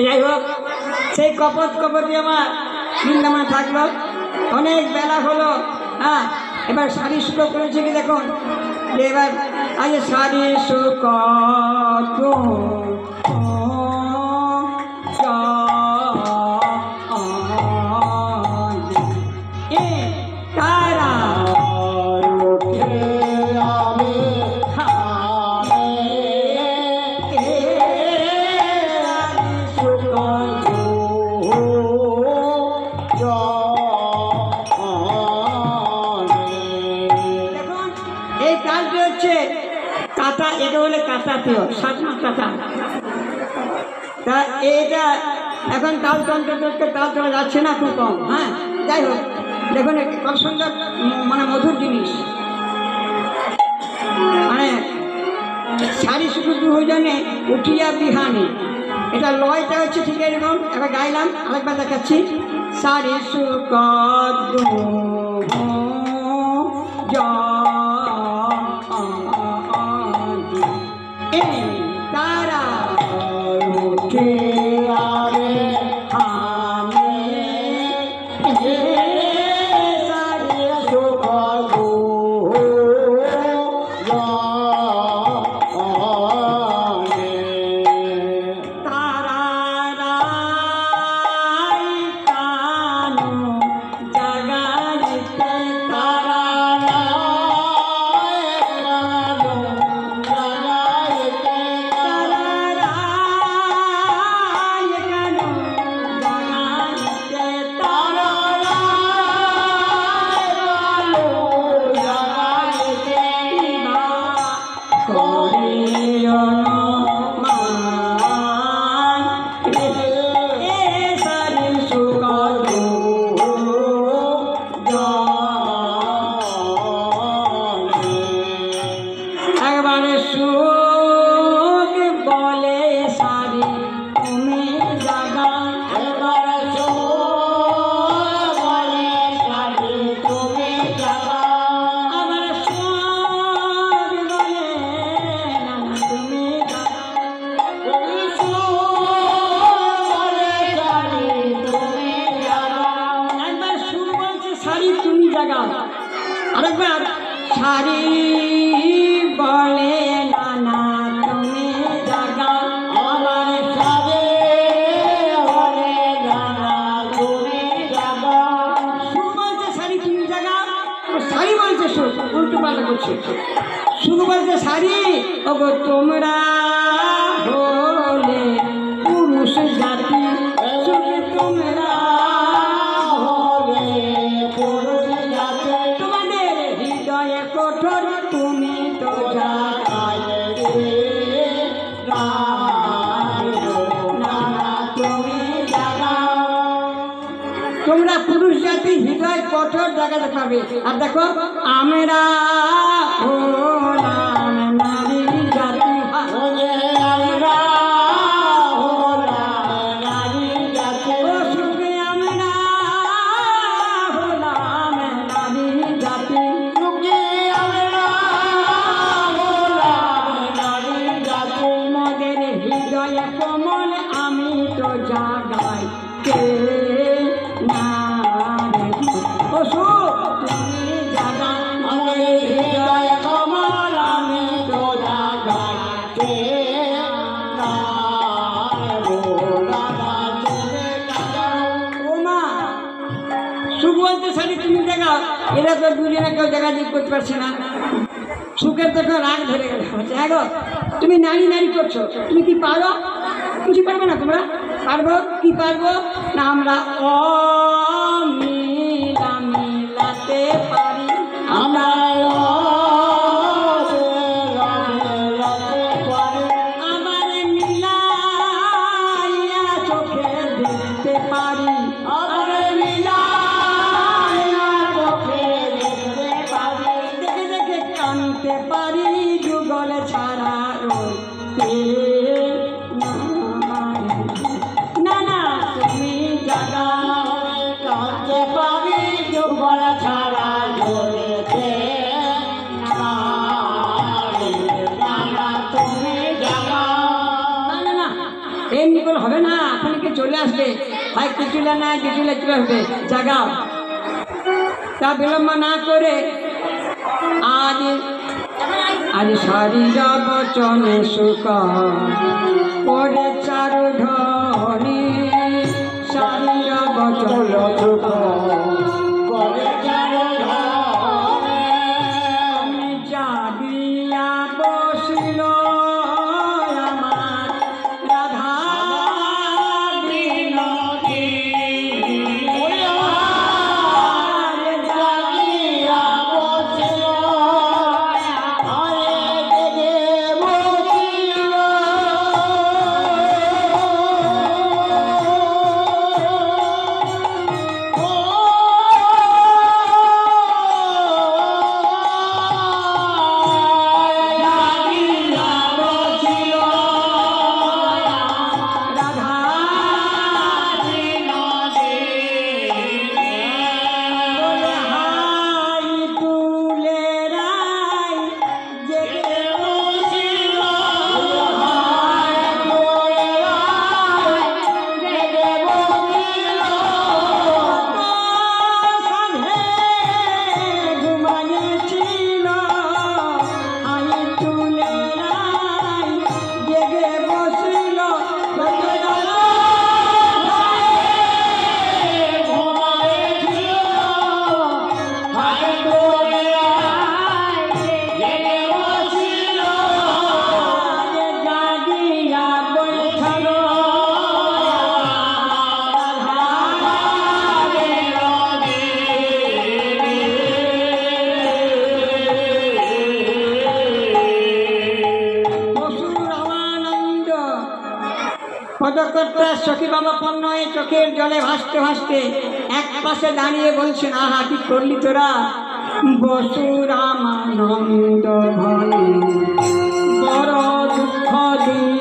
যাই হোক, সেই কপট কপটি আমার বৃন্দাবনে থাকলো, অনেক বেলা হলো। হ্যাঁ, এবার শাড়ি শুরু করেছে কি দেখুন, এবার আজ শাড়ি শুকত তারা কাটা, এটা হলে কাটাতেও সাজনা কাটা। তা এইটা এখন তালতন্ত্র করতে তাল তোলা যাচ্ছে না, খুব কম। হ্যাঁ, যাই হোক, দেখুন কত সুন্দর মানে মধুর জিনিস, মানে শাড়ি শুধু দুজনে উঠিয়া বিহানে, এটা লয়টা হচ্ছে ঠিক এরকম। এবার গাইলাম, আরেকবার দেখাচ্ছি। শাড়ি শুকত তারা উঠে আরে আমি শাড়ি শুকত আরেকবার শাড়ি বলে নানা তুমি জাগাও আমার শাড়ি বলে নানা তুমি জাগাও। শুরু বলছে শাড়ি তুমি জাগাও, শাড়ি বলছে উল্টো পাল্টা করছে। শুরু বলছে শাড়ি, ওগো তোমরা হলে পুরুষ জাতি, তোমরা কঠোর তুমি তো তোমরা পুরুষ জাতি হৃদয় কঠোর জায়গাতে পাবে। আর দেখো আমরা হলাম নারী জাতি, আমরা হলাম নারী জাতি, সুখে আমরা হলাম নারী জাতি, সুখে আমরা হলাম নারী জাতি। মোদের হৃদয়ে কোমল আমি তো জাগাই কে এরা তো দুজনে কেউ যোগাযোগ করতে পারছে না। সুখের তো রাগ ধরে গেল। হ্যাঁ গো, তুমি নারী নারী করছো, তুমি কি পারো? কিছু পারবে না তোমরা? পারবো কি পারবো না, আমরা মিলাতে পারি, আমরা আমার মিলাইয়া চোখে দেখতে পারি, আমার কানতে পারি যুগল ছাড়া না না তুমি জাগাও হবে না, এখনকে চলে আসবে, ভাই কিছুলে না কিছুলে চলে আসবে, জাগাও। তা বিলম্ব না করে আজ আজ শরীর বচনে সুখ করে চারু ধনী, শরীর বচন সুখ করে চারু ধনী, জাগিয়া বসিল আমার রাধা বিনোদী। পদকর্তা সখী বাবা পণ্য চোখের জলে ভাসতে ভাসতে এক পাশে দাঁড়িয়ে বলছেন, আহা কি করলি তোরা, বসুরামানন্দ ভনে বড় দুঃখ দিয়ে